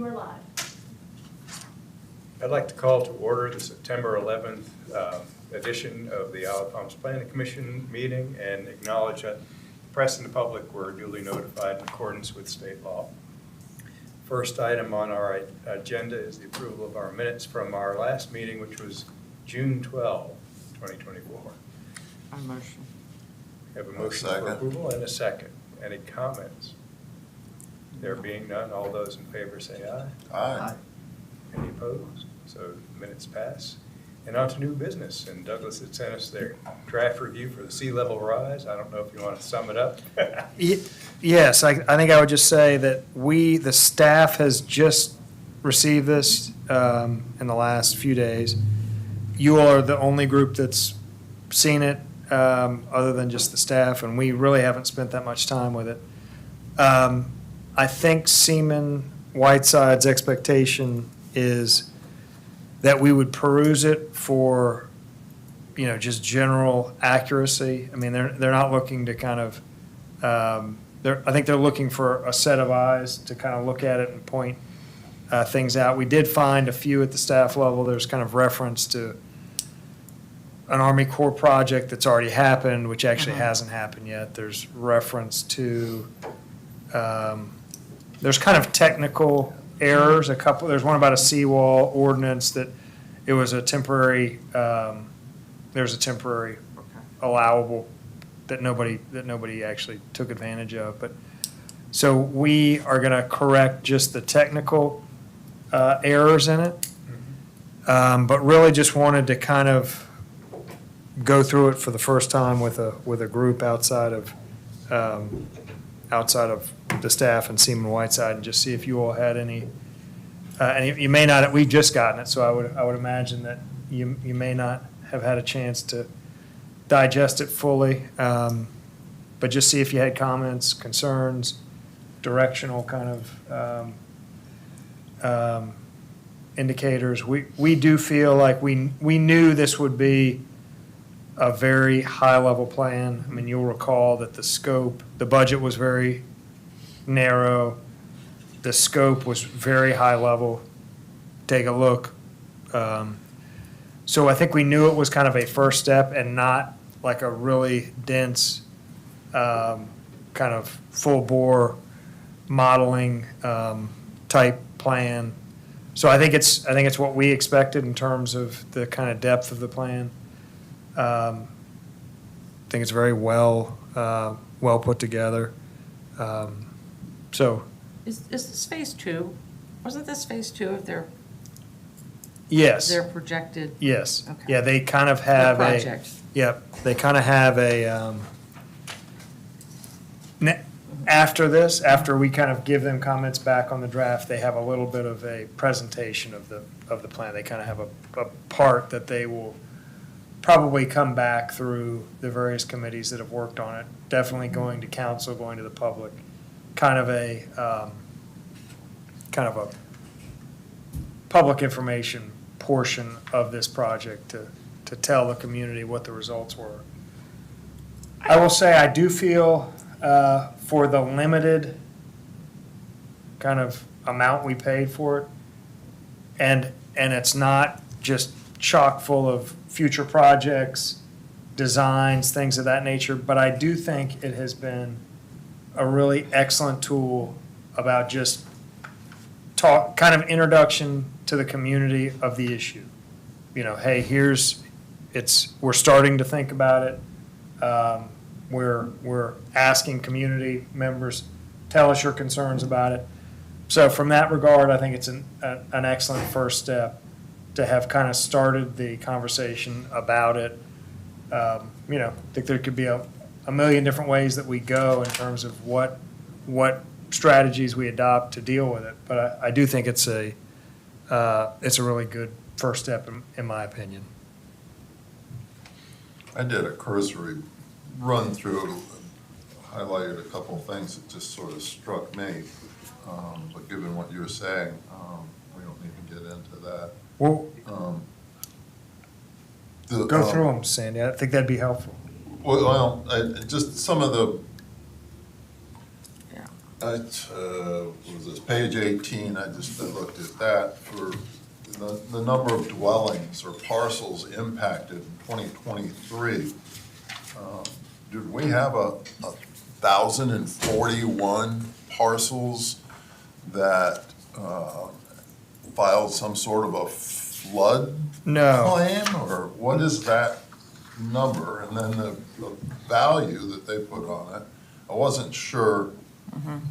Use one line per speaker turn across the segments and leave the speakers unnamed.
You are live.
I'd like to call to order the September 11th edition of the Isle of Palms Planning Commission meeting and acknowledge that the press and the public were duly notified in accordance with state law. First item on our agenda is the approval of our minutes from our last meeting, which was June 12, 2024.
I motion.
We have a motion for approval and a second. Any comments? There being none, all those in favor say aye.
Aye.
Any opposed? So minutes pass. And on to new business. And Douglas had sent us their draft review for the sea level rise. I don't know if you want to sum it up.
Yes, I think I would just say that the staff has just received this in the last few days. You all are the only group that's seen it other than just the staff, and we really haven't spent that much time with it. I think Seaman Whiteside's expectation is that we would peruse it for, just general accuracy. I mean, they're not looking to kind of, I think they're looking for a set of eyes to kind of look at it and point things out. We did find a few at the staff level. There's kind of reference to an Army Corps project that's already happened, which actually hasn't happened yet. There's reference to, there's kind of technical errors, there's one about a seawall ordinance that it was a temporary, there's a temporary allowable that nobody actually took advantage of. But so we are going to correct just the technical errors in it, but really just wanted to kind of go through it for the first time with a group outside of the staff and Seaman Whiteside, and just see if you all had any. And you may not. We've just gotten it, so I would imagine that you may not have had a chance to digest it fully. But just see if you had comments, concerns, directional kind of indicators. We do feel like we knew this would be a very high-level plan. I mean, you'll recall that the budget was very narrow. The scope was very high-level. Take a look. So I think we knew it was kind of a first step and not like a really dense kind of full-bore modeling type plan. So I think it's what we expected in terms of the kind of depth of the plan. I think it's very well put together. So
Is this phase two? Wasn't this phase two of their
yes,
projected?
yes,
Okay.
yeah. They kind of have
The project.
They kind of have a. After we kind of give them comments back on the draft, they have a little bit of a presentation of the plan. They kind of have a part that they will probably come back through the various committees that have worked on it. Definitely going to council, going to the public. Kind of a public information portion of this project to tell the community what the results were. I will say I do feel for the limited kind of amount we paid for it, and it's not just chock full of future projects, designs, things of that nature, but I do think it has been a really excellent tool about just kind of introduction to the community of the issue. Hey, we're starting to think about it. We're asking community members, tell us your concerns about it. So from that regard, I think it's an excellent first step to have kind of started the conversation about it. I think there could be a million different ways that we go in terms of what strategies we adopt to deal with it. But I do think it's a really good first step in my opinion.
I did a cursory run through and highlighted a couple of things that just sort of struck me. But given what you were saying, we don't need to get into that.
Well, go through them, Sandy. I think that'd be helpful.
Well, just some of the What was this, page 18, I looked at that for the number of dwellings or parcels impacted in 2023. Did we have 1,041 parcels that filed some sort of a flood
No.
claim? Or what is that number? And then the value that they put on it, I wasn't sure. And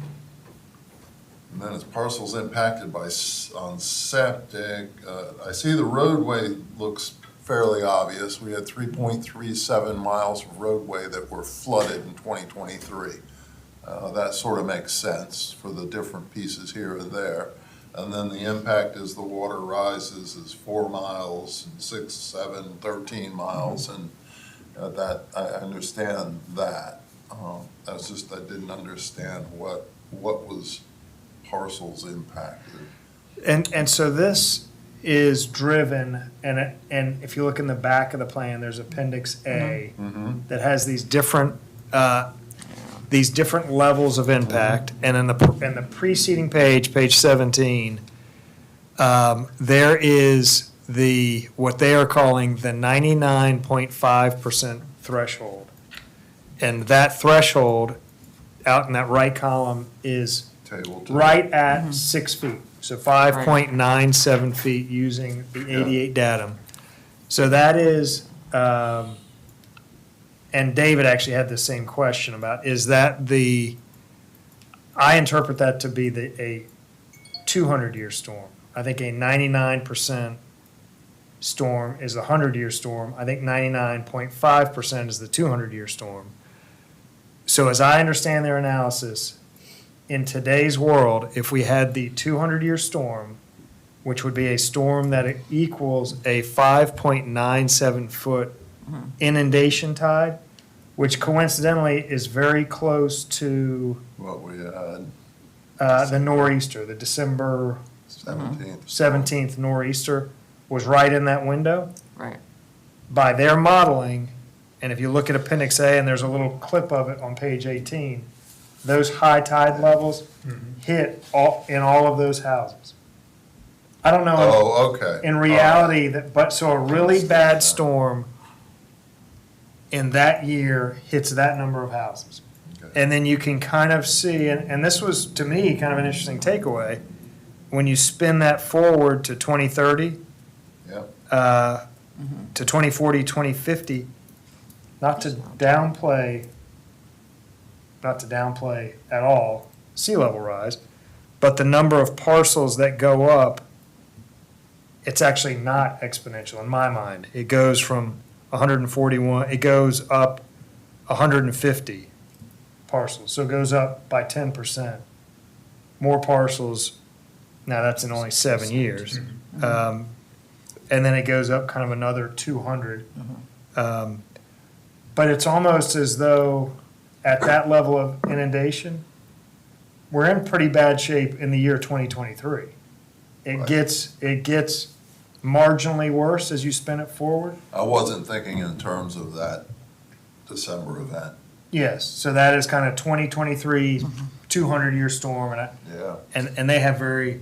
then it's parcels impacted by, on septic. I see the roadway looks fairly obvious. We had 3.37 miles of roadway that were flooded in 2023. That sort of makes sense for the different pieces here and there. And then the impact as the water rises is 4 miles, and 6, 7, 13 miles, and that, I understand that. That's just, I didn't understand what was parcels impacted.
And so this is driven, and if you look in the back of the plan, there's Appendix A that has these different levels of impact. And in the preceding page, page 17, there is what they are calling the 99.5% threshold. And that threshold out in that right column is
Table 2.
right at 6 feet. So 5.97 feet using the 88 datum. So that is, and David actually had the same question about, is that I interpret that to be a 200-year storm. I think a 99% storm is a 100-year storm. I think 99.5% is the 200-year storm. So as I understand their analysis, in today's world, if we had the 200-year storm, which would be a storm that equals a 5.97-foot inundation tide, which coincidentally is very close to
What we had,
the nor'easter, the December
17th.
17th nor'easter was right in that window.
Right.
By their modeling, and if you look at Appendix A, and there's a little clip of it on page 18, those high tide levels hit in all of those houses. I don't know
Oh, okay.
in reality so a really bad storm in that year hits that number of houses.
Okay.
And then you can kind of see, and this was, to me, kind of an interesting takeaway, when you spin that forward to 2030,
Yep.
to 2040, 2050, not to downplay at all sea level rise, but the number of parcels that go up, it's actually not exponential in my mind. It goes from 141, it goes up 150 parcels, so it goes up by 10%. More parcels, now that's in only 7 years. And then it goes up kind of another 200. But it's almost as though at that level of inundation, we're in pretty bad shape in the year 2023. It
Right.
gets marginally worse as you spin it forward.
I wasn't thinking in terms of that December event.
Yes, so that is kind of 2023, 200-year storm,
Yeah.
and they have very,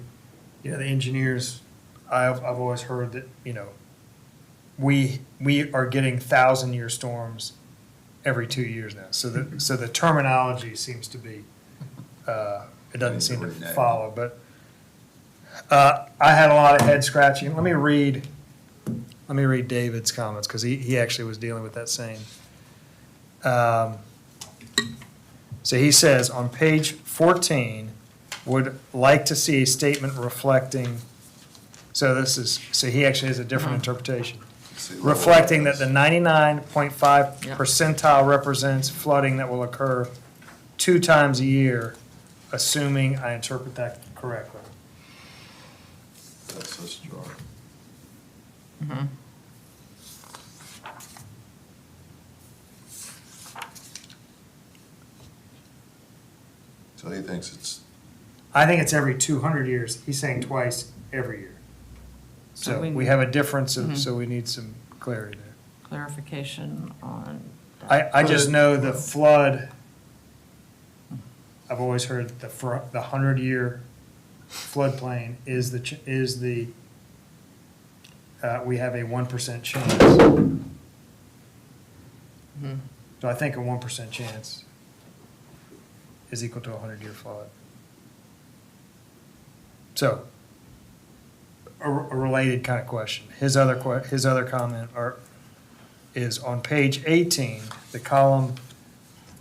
the engineers, I've always heard that, we are getting 1,000-year storms every 2 years now. So the terminology seems to be, it doesn't seem to follow, but I had a lot of head scratching. Let me read David's comments, because he actually was dealing with that same. So he says, on page 14, would like to see a statement reflecting, so he actually has a different interpretation. Reflecting that the 99.5 percentile represents flooding that will occur 2 times a year, assuming I interpret that correctly.
That's this chart. So he thinks it's,
I think it's every 200 years. He's saying twice every year.
So
So
we
we
need-
have a difference of, so we need some clarity there.
Clarification on that.
I just know the flood, I've always heard the 100-year floodplain is we have a 1% chance. So I think a 1% chance is equal to a 100-year flood. So, a related kind of question. His other comment is on page 18, the column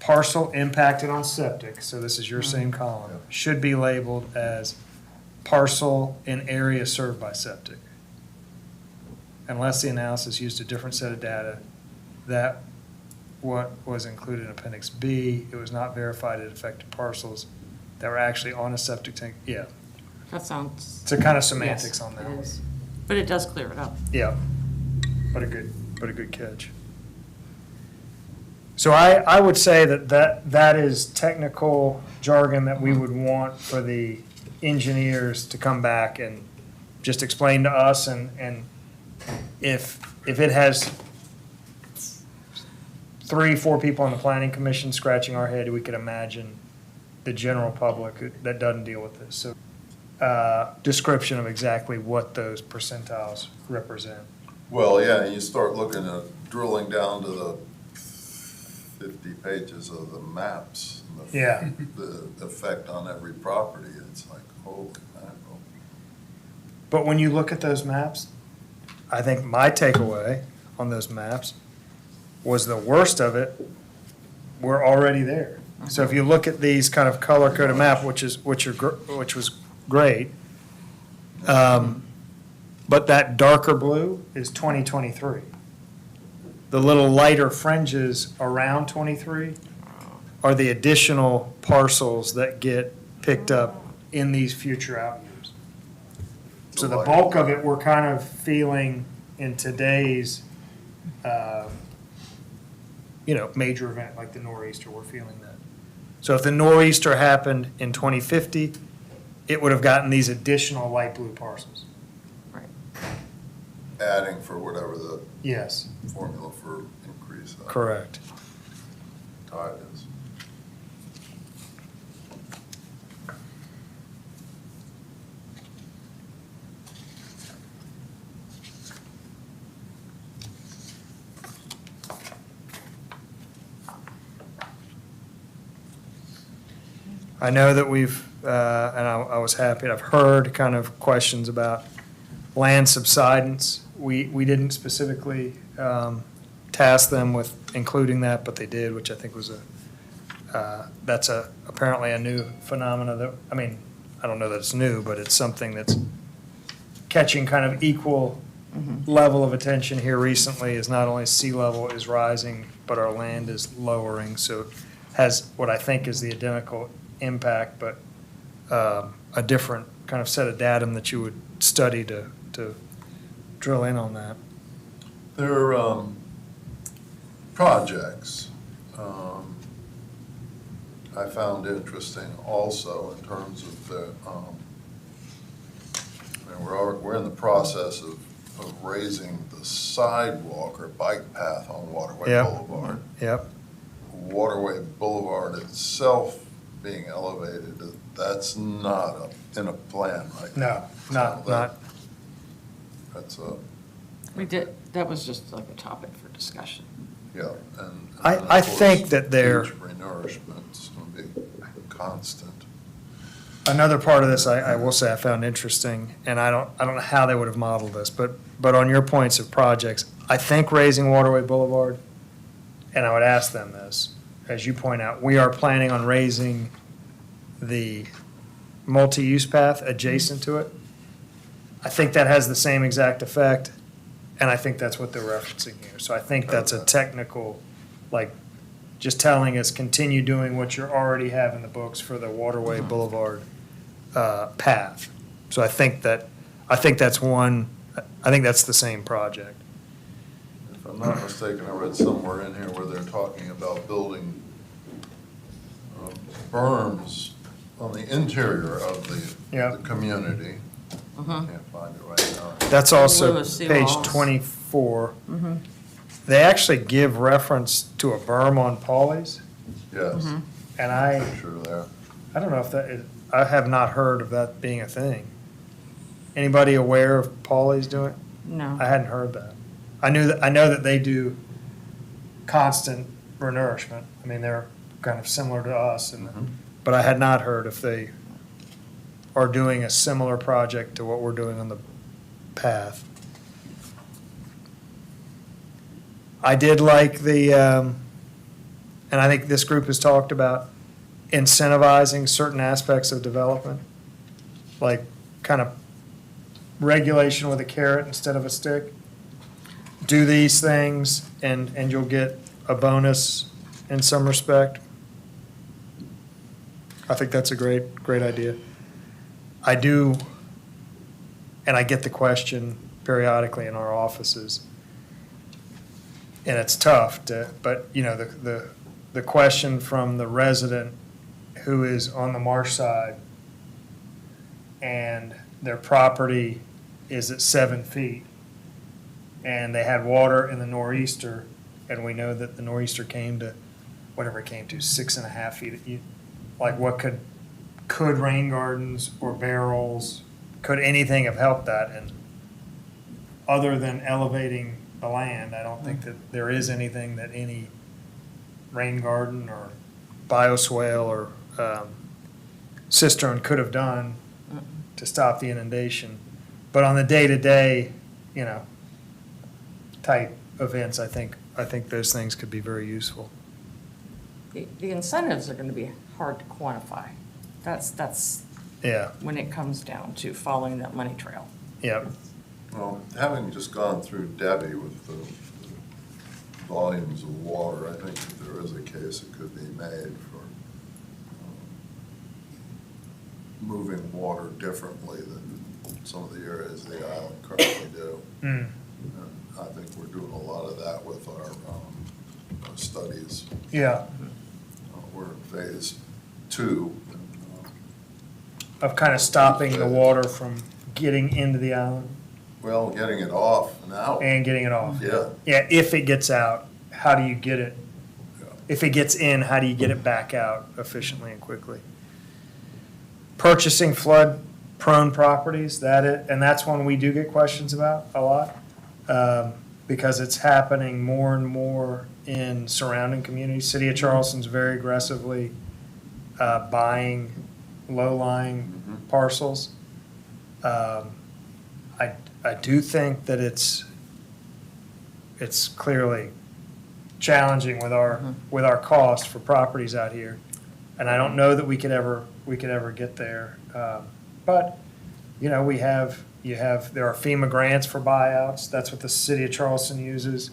parcel impacted on septic, so this is your same column, should be labeled as parcel in area served by septic. Unless the analysis used a different set of data, that what was included in Appendix B, it was not verified it affected parcels that were actually on a septic tank. Yeah,
That sounds.
it's a kind of semantics
Yes,
on that
it
one.
is. But it does clear it up.
Yeah, but a good catch. So I would say that is technical jargon that we would want for the engineers to come back and just explain to us, and if it has 3-4 people on the planning commission scratching our head, we could imagine the general public that doesn't deal with this. So, description of exactly what those percentiles represent.
Well, yeah, and you start looking at drilling down to the 50 pages of the maps. And
Yeah.
The effect on every property, it's like, holy mackerel.
But when you look at those maps, I think my takeaway on those maps was the worst of it, we're already there. So if you look at these kind of color-coded map, which was great, but that darker blue is 2023. The little lighter fringes around 23 are the additional parcels that get picked up in these future out years. So the bulk of it, we're kind of feeling in today's, major event like the nor'easter, we're feeling that. So if the nor'easter happened in 2050, it would have gotten these additional light blue parcels.
Right.
Adding for whatever the
Yes,
formula for increase.
correct.
Tide is.
I know that we've, and I was happy, I've heard kind of questions about land subsidence. We didn't specifically task them with including that, but they did, which I think was that's apparently a new phenomena that, I don't know that it's new, but it's something that's catching kind of equal level of attention here recently, is not only sea level is rising, but our land is lowering, so it has what I think is the identical impact, but a different kind of set of datum that you would study to drill in on that.
There are projects I found interesting also in terms of the, we're in the process of raising the sidewalk or bike path on Waterway
Yep.
Boulevard.
Yep,
Waterway Boulevard itself being elevated, that's not in a plan right now.
no, not,
That's
We did, that was just like a topic for discussion.
yeah, and.
I
of course,
think that they're-
beach renourishment's gonna be constant.
another part of this, I will say I found interesting, and I don't know how they would have modeled this, but on your points of projects, I think raising Waterway Boulevard, and I would ask them this, as you point out, we are planning on raising the multi-use path adjacent to it. I think that has the same exact effect, and I think that's what they're referencing here. So I think that's a technical, like, just telling us, continue doing what you already have in the books for the Waterway Boulevard path. So I think that's the same project.
If I'm not mistaken, I read somewhere in here where they're talking about building berms on the interior of
Yeah.
the community.
Mhm.
Can't find it right now.
That's also
Lewis
page
seawalls.
24. They actually give reference to a berm on Pauley's,
Yes,
and I,
sure there.
I don't know if that is, I have not heard of that being a thing. Anybody aware of Paulie's doing?
No.
I hadn't heard that. I know that they do constant renourishment. I mean, they're kind of similar to us, but I had not heard if they are doing a similar project to what we're doing on the path. I did like and I think this group has talked about incentivizing certain aspects of development, like kind of regulation with a carrot instead of a stick. Do these things and you'll get a bonus in some respect. I think that's a great idea. I do, and I get the question periodically in our offices, and it's tough but you know, the question from the resident who is on the marsh side and their property is at 7 feet and they had water in the nor'easter, and we know that the nor'easter came to, whatever it came to, 6.5 feet. Like what could rain gardens or barrels, could anything have helped that? And other than elevating the land, I don't think that there is anything that any rain garden or bioswale or cistern could have done to stop the inundation. But on the day-to-day, you know, type events, I think those things could be very useful.
The incentives are going to be hard to quantify. That's
Yeah,
when it comes down to following that money trail.
yeah,
Well, having just gone through Debbie with the volumes of water, I think that there is a case that could be made for moving water differently than some of the areas of the island currently do. And I think we're doing a lot of that with our studies.
yeah,
We're in phase 2.
of kind of stopping the water from getting into the island
Well, getting it off and out.
and getting it off.
Yeah.
Yeah, if it gets out, how do you get it?
Yeah.
If it gets in, how do you get it back out efficiently and quickly? Purchasing flood-prone properties, and that's one we do get questions about a lot, because it's happening more and more in surrounding communities. City of Charleston's very aggressively buying low-lying parcels. I do think that it's clearly challenging with our cost for properties out here, and I don't know that we could ever get there. But you know, there are FEMA grants for buyouts. That's what the city of Charleston uses.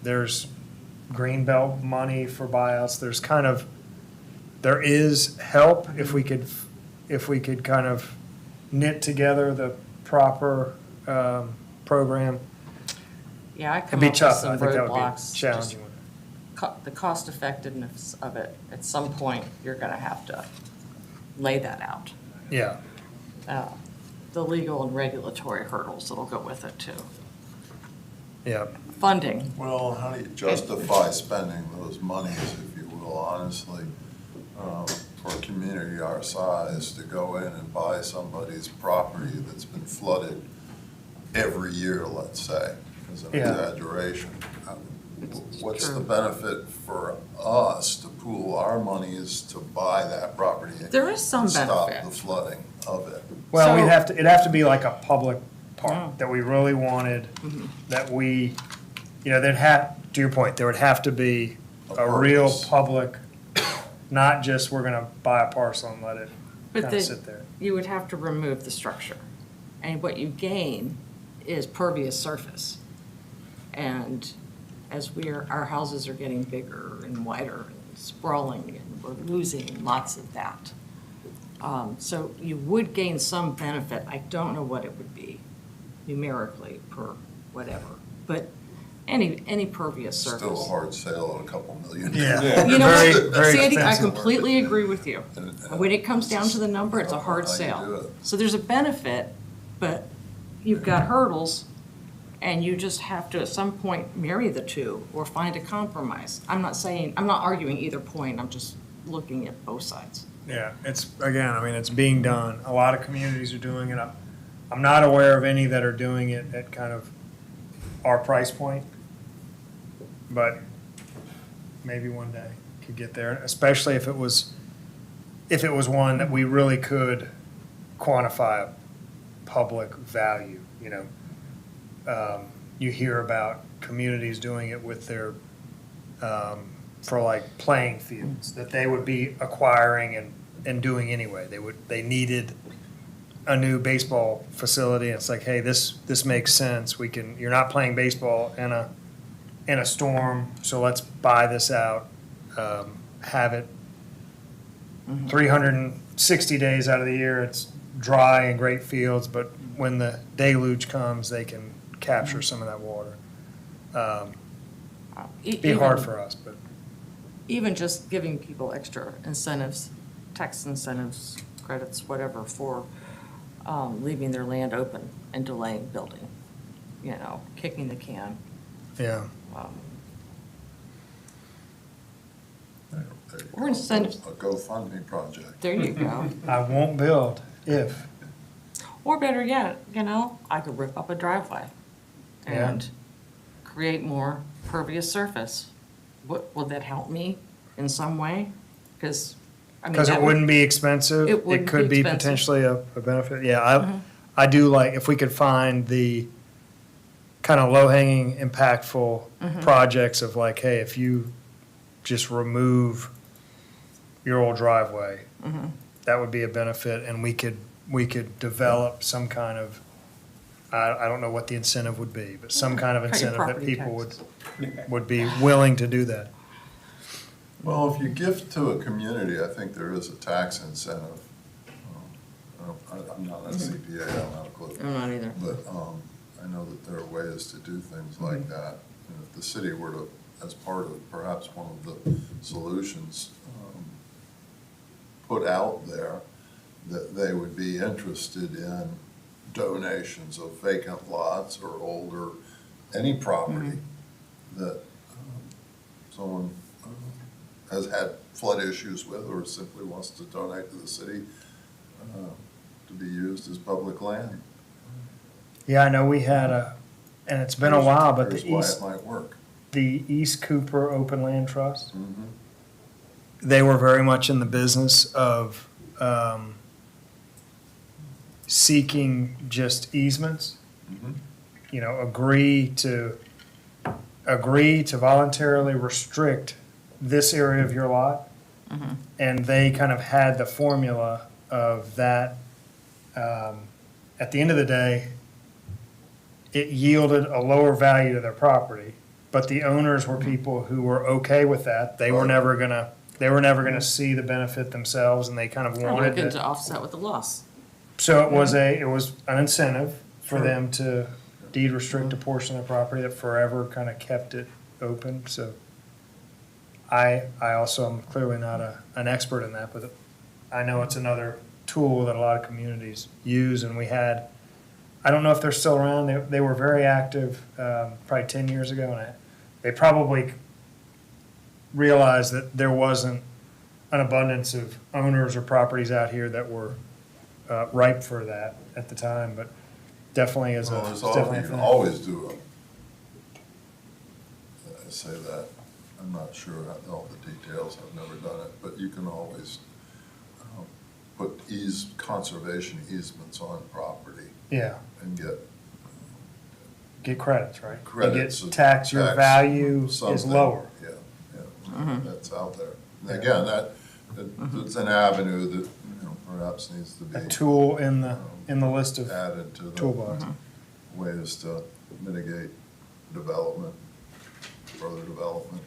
There's Greenbelt money for buyouts. There is help if we could kind of knit together the proper program.
Yeah, I
It'd
come
be
up with
tough. I
some
think that would be
roadblocks.
challenging.
The cost effectiveness of it, at some point, you're going to have to lay that out.
Yeah,
The legal and regulatory hurdles that'll go with it too.
yeah,
Funding,
Well, how do you justify spending those monies, if you will, honestly, for a community our size to go in and buy somebody's property that's been flooded every year, let's say, as an
Yeah.
exaggeration? What's the
true.
benefit for us to pool our monies to buy that property?
There is some
and stop
benefit.
the flooding of it?
well,
So-
it'd have to be like a public park
Mm.
that we really wanted,
Mm-hmm.
that we, you know, to your point, there would have to be
A
a real
purpose.
public, not just we're gonna buy a parcel and let it
but
kind of sit there.
you would have to remove the structure. And what you gain is pervious surface. And as our houses are getting bigger and wider and sprawling, and we're losing lots of that. So you would gain some benefit. I don't know what it would be numerically per whatever, but any pervious surface.
Still a hard sale at a couple million.
Yeah.
You know
Very,
what,
very
Sandy, I
expensive.
completely agree with you.
And-
When it comes down to the number, it's a hard
How you do
sale.
it.
So there's a benefit, but you've got hurdles, and you just have to, at some point, marry the two or find a compromise. I'm not arguing either point, I'm just looking at both sides.
Yeah, it's, again, I mean, it's being done. A lot of communities are doing it. I'm not aware of any that are doing it at kind of our price point, but maybe one day could get there, especially if it was one that we really could quantify a public value, you know. You hear about communities doing it with their, for like playing fields, that they would be acquiring and doing anyway. They needed a new baseball facility, and it's like, hey, this makes sense. You're not playing baseball in a storm, so let's buy this out, have it 360 days out of the year, it's dry and great fields, but when the deluge comes, they can capture some of that water. Be hard for us, but.
Even just giving people extra incentives, tax incentives, credits, whatever, for leaving their land open and delaying building, you know, kicking the can.
Yeah.
Or incentives.
A GoFundMe project.
There you go.
I won't build if.
Or better yet, you know, I could rip up a driveway
Yeah.
and create more pervious surface. Would that help me in some way? Because, I mean.
Because it
that would-
wouldn't be expensive.
It wouldn't
could
be
be
expensive.
potentially a benefit. Yeah, I do like, if we could find the kind of low-hanging, impactful projects of like, hey, if you just remove your old driveway, that would be a benefit, and we could develop some kind of, I don't know what the incentive would be, but some kind of
Cut your
incentive that
property
people
taxes.
would be willing to do that.
Well, if you gift to a community, I think there is a tax incentive. I'm not a CPA, I don't have a clue.
I'm not either.
But I know that there are ways to do things like that. And if the city were to, as part of perhaps one of the solutions, put out there that they would be interested in donations of vacant lots or older, any property that someone has had flood issues with or simply wants to donate to the city to be used as public land.
Yeah, I know we had and it's been a while, but
Here's why it might work.
the East Cooper Open Land Trust,
Mhm.
they were very much in the business of seeking just easements.
Mhm.
You know, agree to voluntarily restrict this area of your lot. And they kind of had the formula of that. At the end of the day, it yielded a lower value to their property, but the owners were people who were okay with that. They were
Right.
never gonna see the benefit themselves, and they kind of
Or
wanted
looking
to.
to offset with the loss.
So it was an incentive for them to deed restrict a portion of the property that forever kind of kept it open, so. I also am clearly not an expert in that, but I know it's another tool that a lot of communities use, and we had, I don't know if they're still around, they were very active, probably 10 years ago, and they probably realized that there wasn't an abundance of owners or properties out here that were ripe for that at the time, but definitely is
Well,
a,
there's
it's definitely a
you can
thing.
always do I say that, I'm not sure all the details, I've never done it, but you can always put conservation easements on property
Yeah,
and
get credits, right?
credits.
You get your value is
something.
lower.
Yeah, that's out there. And again, it's an avenue that, perhaps needs to be
A tool in the list of
added to the
toolbox.
ways to mitigate development, further development,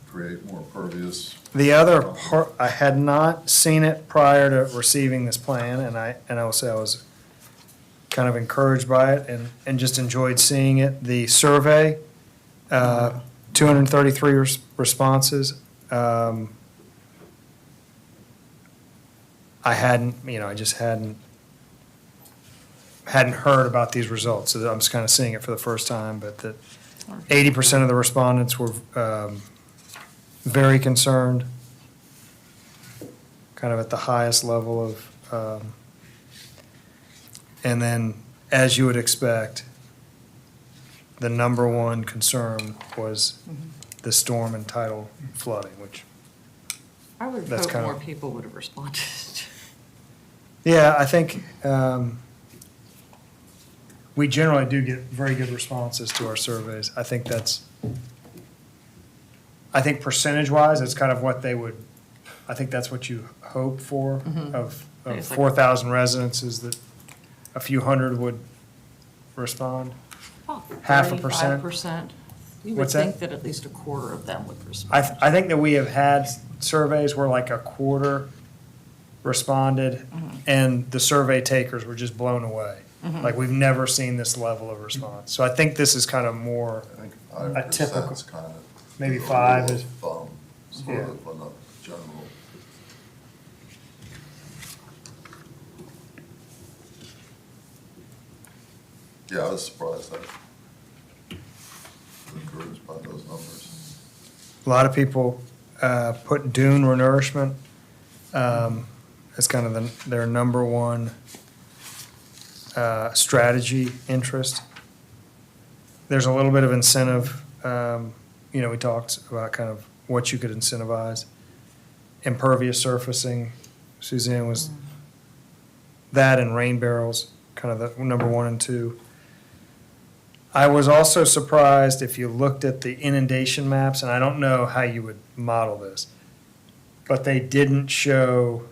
create more pervious.
The other part, I had not seen it prior to receiving this plan, and I will say I was kind of encouraged by it and just enjoyed seeing it. The survey, 233 responses. I hadn't, I just hadn't heard about these results, so I'm just kind of seeing it for the first time, but that 80% of the respondents were very concerned, kind of at the highest level of, and then, as you would expect, the number one concern was the storm and tidal flooding, which,
I would have
That's
hoped
kind
more
of-
people would have responded.
yeah, I think we generally do get very good responses to our surveys. I think percentage-wise, it's kind of what they would, I think that's what you hope for of
It's like-
4,000 residents, is that a few hundred would respond.
About
0.5%?
35%. You would
What's that?
think that at least a quarter of them would respond.
I think that we have had surveys where like a quarter responded, and the survey takers were just blown away. Like, we've never seen this level of response. So I think this is kind of more,
I think
A typical-
5% is kind of.
maybe
a
5
rule
is-
of thumb, sort
Yeah.
of, on a general. Yeah, I was surprised. I was encouraged by those numbers.
a lot of people put dune renourishment as kind of their number one strategy interest. There's a little bit of incentive, we talked about kind of what you could incentivize. Impervious surfacing, Suzanne, was that, and rain barrels, kind of the number 1 and 2. I was also surprised if you looked at the inundation maps, and I don't know how you would model this, but they didn't show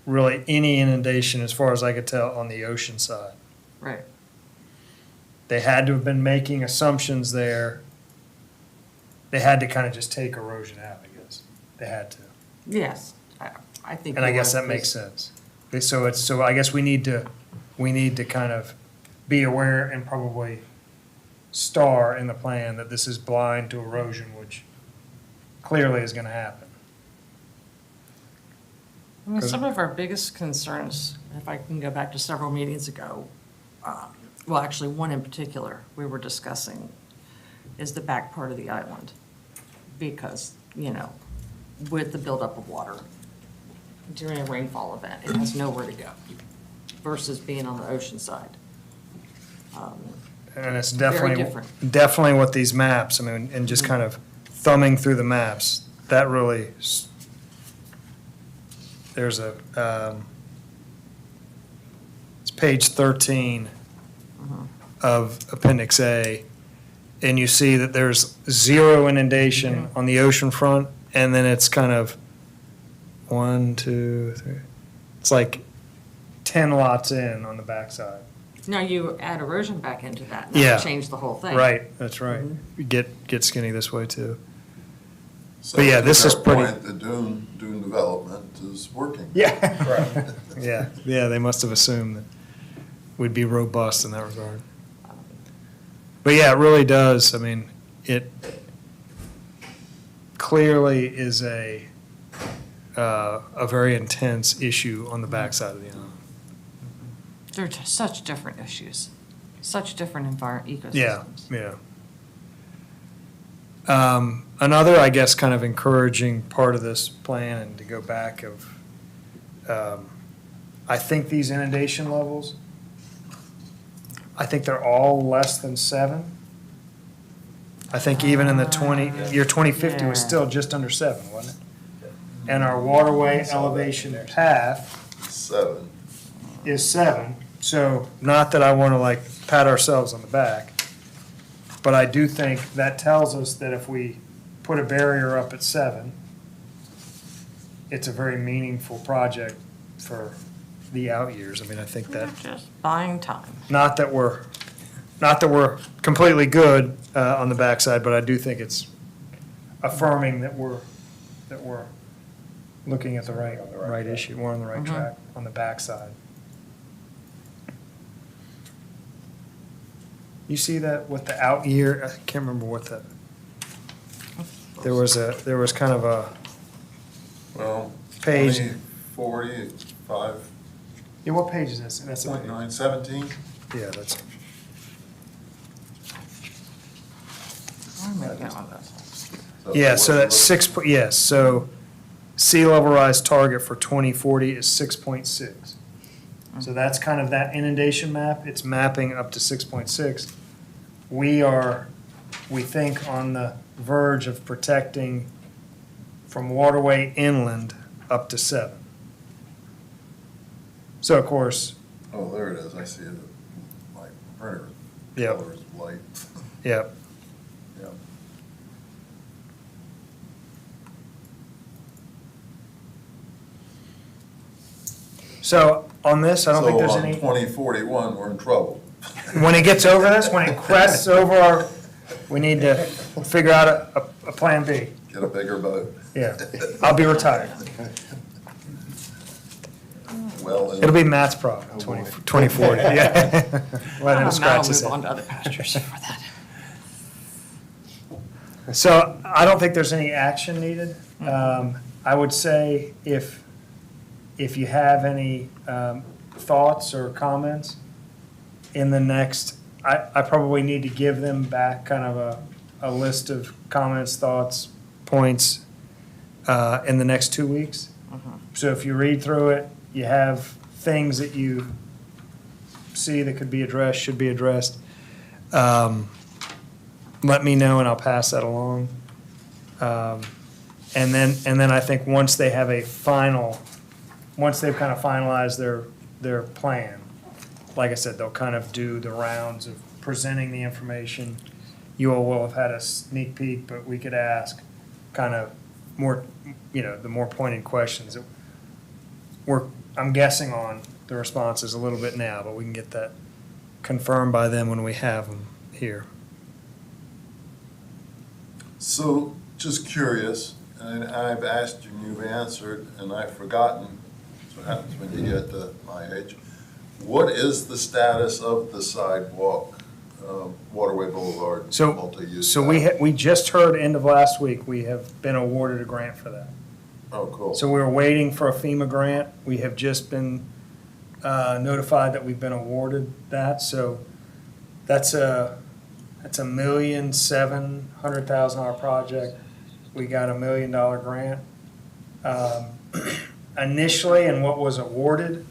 really any inundation, as far as I could tell, on the ocean side.
Right.
They had to have been making assumptions there. They had to kind of just take erosion out, I guess. They had to.
Yes, I think.
And I
you're
guess
right,
that makes
because-
sense. So I guess we need to kind of be aware and probably star in the plan that this is blind to erosion, which clearly is gonna happen.
I mean, some of our biggest concerns, if I can go back to several meetings ago, well, actually, one in particular we were discussing, is the back part of the island. Because, with the buildup of water during a rainfall event, it has nowhere to go versus being on the ocean side.
And it's
Very
definitely what these maps, I mean, and just kind of thumbing through the maps, that really, there's it's page 13 of Appendix A, and you see that there's 0 inundation on the ocean front, and then it's kind of 1, 2, 3, it's like 10 lots in on the backside.
Now, you add erosion back into that, and that
Yeah.
would change the whole thing.
Right, that's right. You get skinny this way too.
So
But yeah,
to
this is
their
pretty-
point, the dune development is working.
Yeah. Yeah, they must have assumed that we'd be robust in that regard. But yeah, it really does, I mean, it clearly is a very intense issue on the backside of the island.
They're just such different issues, such different ecosystems.
Yeah. Another, I guess, kind of encouraging part of this plan, and to go back I think these inundation levels, I think they're all less than 7. I think even in the year 2050 was
Yeah.
still just under 7, wasn't it? And our waterway elevation path
7.
is 7, so not that I want to like pat ourselves on the back, but I do think that tells us that if we put a barrier up at 7, it's a very meaningful project for the out years. I mean, I think that,
Just buying time.
not that we're completely good on the backside, but I do think it's affirming that we're looking at the right issue, we're on the right track on the backside. You see that with the out year, I can't remember what there was kind of a
Well,
Page.
20, 40, 5,
yeah, what page is this? That's a-
0.9, 17.
Yeah, that's,
I'm gonna get on this.
Yeah, so that's yes, so sea level rise target for 2040 is 6.6. So that's kind of that inundation map, it's mapping up to 6.6. We think, on the verge of protecting from waterway inland up to 7. So of course,
Oh, there it is, I see it, like printer
Yep.
colors, light.
yeah,
Yeah.
so on this, I don't think there's
So
any.
on 2041, we're in trouble.
When it gets over this, when it crests over our, we need to figure out a plan B.
Get a bigger boat.
Yeah, I'll be retired.
Well,
It'll be Matt's problem, 2040, yeah. Let him
Matt
scratch
will
his
move on
head.
to other pastures for that.
So I don't think there's any action needed. I would say if you have any thoughts or comments in the next, I probably need to give them back kind of a list of comments, thoughts, points in the next 2 weeks. So if you read through it, you have things that you see that could be addressed, should be addressed. Let me know and I'll pass that along. And then I think once they have once they've kind of finalized their plan, like I said, they'll kind of do the rounds of presenting the information. You all will have had a sneak peek, but we could ask kind of more, the more pointed questions. I'm guessing on the responses a little bit now, but we can get that confirmed by them when we have them here.
So, just curious, and I've asked you and you've answered, and I've forgotten, that's what happens when you get to my age. What is the status of the sidewalk, Waterway Boulevard
So,
multi-use?
so we just heard end of last week, we have been awarded a grant for that.
Oh, cool.
So we were waiting for a FEMA grant. We have just been notified that we've been awarded that. So that's a $1,700,000 project. We got $1 million grant. Initially, and what was awarded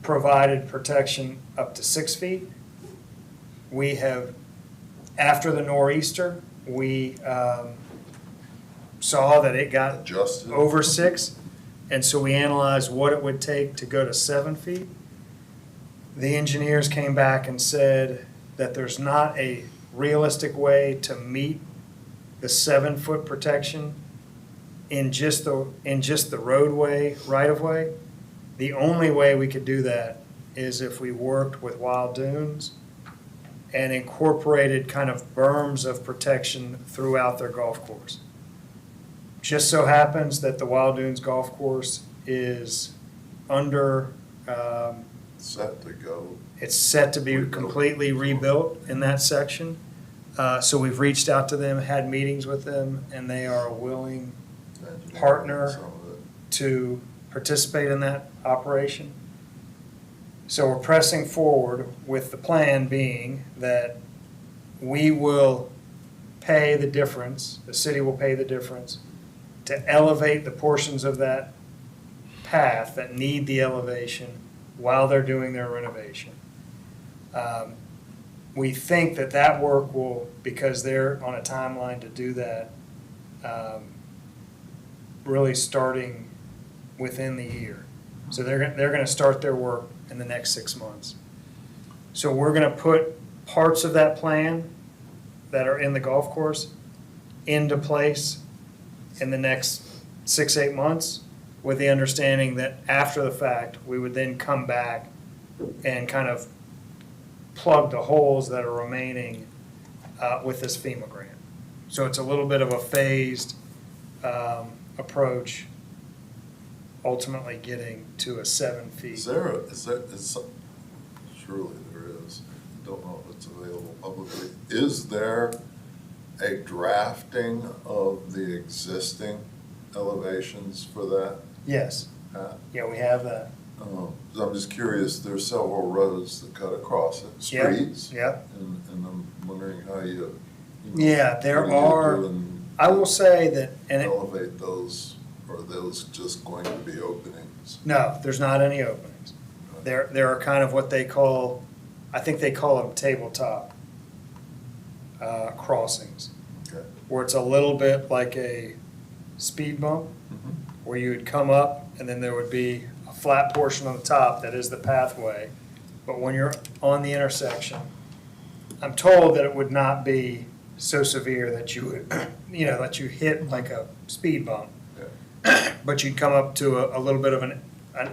provided protection up to 6 feet. We have, after the nor'easter, we saw that it got
Adjusted?
over 6, and so we analyzed what it would take to go to 7 feet. The engineers came back and said that there's not a realistic way to meet the 7-foot protection in just the roadway right-of-way. The only way we could do that is if we worked with Wild Dunes and incorporated kind of berms of protection throughout their golf course. Just so happens that the Wild Dunes Golf Course is under,
Set to go.
it's set to be completely rebuilt in that section. So we've reached out to them, had meetings with them, and they are a willing partner
Some of it.
to participate in that operation. So we're pressing forward with the plan being that we will pay the difference, the city will pay the difference to elevate the portions of that path that need the elevation while they're doing their renovation. We think that work will, because they're on a timeline to do that, really starting within the year. So they're going to start their work in the next 6 months. So we're going to put parts of that plan that are in the golf course into place in the next 6-8 months, with the understanding that after the fact, we would then come back and kind of plug the holes that are remaining with this FEMA grant. So it's a little bit of a phased approach, ultimately getting to a 7 feet.
Surely there is, I don't know if it's available publicly. Is there a drafting of the existing elevations for that?
Yes,
Pat?
yeah, we have that.
'Cause I'm just curious, there's several roads that cut across it,
Yep,
streets.
yep.
And I'm wondering how you.
Yeah, there
what do you
are-
do in
I will say that, and it,
elevate those, or are those just going to be openings?
no, there's not any openings. There are kind of what they call, I think they call them tabletop crossings,
Okay.
where it's a little bit like a speed bump, where you would come up and then there would be a flat portion on the top that is the pathway. But when you're on the intersection, I'm told that it would not be so severe that you would, that you hit like a speed bump.
Yeah.
But you'd come up to a little bit of an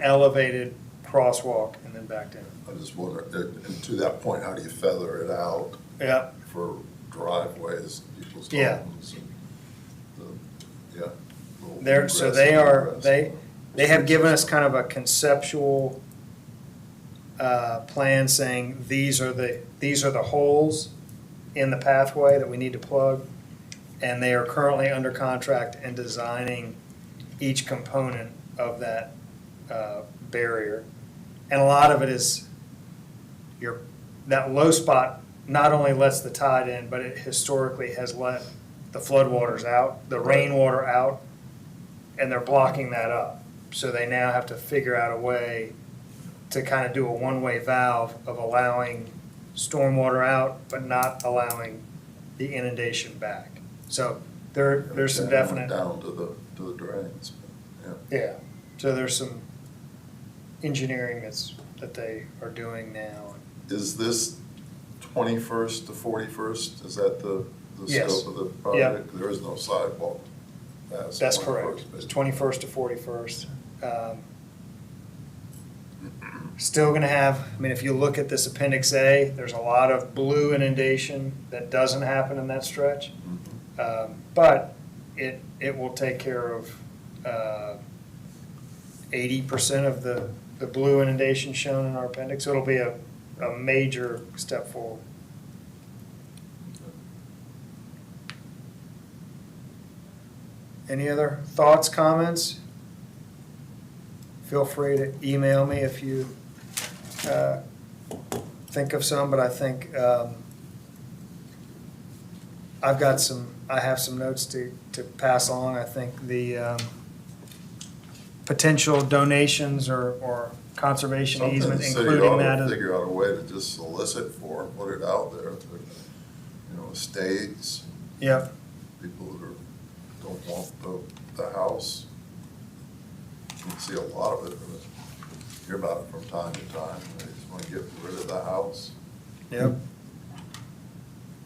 elevated crosswalk and then back down.
I just wonder, and to that point, how do you feather it out
Yeah,
for driveways, people's
Yeah.
homes? And yeah. little
they're, so
ingress
they
and
are,
egress.
they have given us kind of a conceptual plan saying these are the holes in the pathway that we need to plug. And they are currently under contract and designing each component of that barrier. And a lot of it is that low spot not only lets the tide in, but it historically has let the floodwaters out, the rainwater out, and they're blocking that up. So they now have to figure out a way to kind of do a one-way valve of allowing stormwater out, but not allowing the inundation back. So there's some
Down-
definite.
Down to the drains, yeah.
Yeah, so there's some engineering that they are doing now.
Is this 21st to 41st, is that the
Yes.
scope of the project? There is no sidewalk. past
That's
21st,
correct,
but-
21st to 41st. Still gonna have, I mean, if you look at this Appendix A, there's a lot of blue inundation that doesn't happen in that stretch. But it will take care of 80% of the blue inundation shown in our appendix. So it'll be a major step forward. Any other thoughts, comments? Feel free to email me if you think of some, but I think I have some notes to pass along. I think the potential donations or conservation
Something
easement,
the city
including
ought
that.
to
as-
figure out a way to just solicit for, and put it out there, estates,
Yep,
people that don't want the house. You see a lot of it, hear about it from time to time, they just want to get rid of the house.
yep.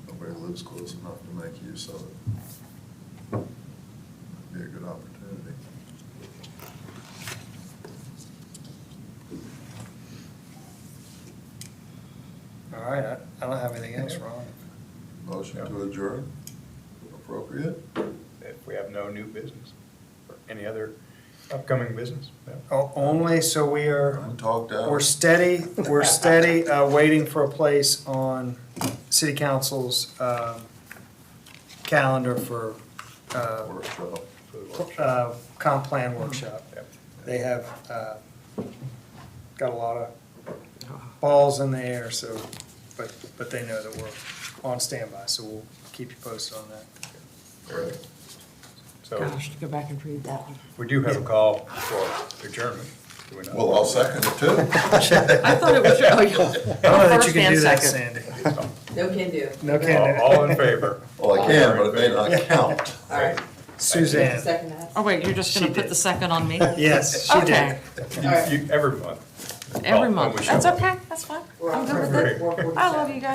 Nobody lives close enough to make use of it. Be a good opportunity.
All right, I don't have anything else, Ron.
Motion to adjourn, appropriate?
If we have no new business, or any other upcoming business, no.
Only so we are.
I'm talked out.
We're steady, waiting for a place on city council's calendar for
Workshop.
for the workshop.
comp plan workshop.
Yep.
They have got a lot of balls in the air, so, but they know that we're on standby, so we'll keep you posted on that.
Very good. So
Gosh, to go back and read that one.
we do have a call for adjournment, do we not?
Well, I'll second it too.
I thought it was, oh,
I don't know that you can do that,
Sandy.
Sandy.
No can do.
No can do.
All in favor?
Well, I can, but it may not count.
All right.
Suzanne,
Second that.
Oh, wait, you're just
She
gonna put
did.
the second on me?
yes, she
Okay,
did.
All right.
Every month.
every
When
month.
we show
That's
up.
okay, that's fine.
We're
I'm
on
good with
for
it.
4:47.
I love you guys.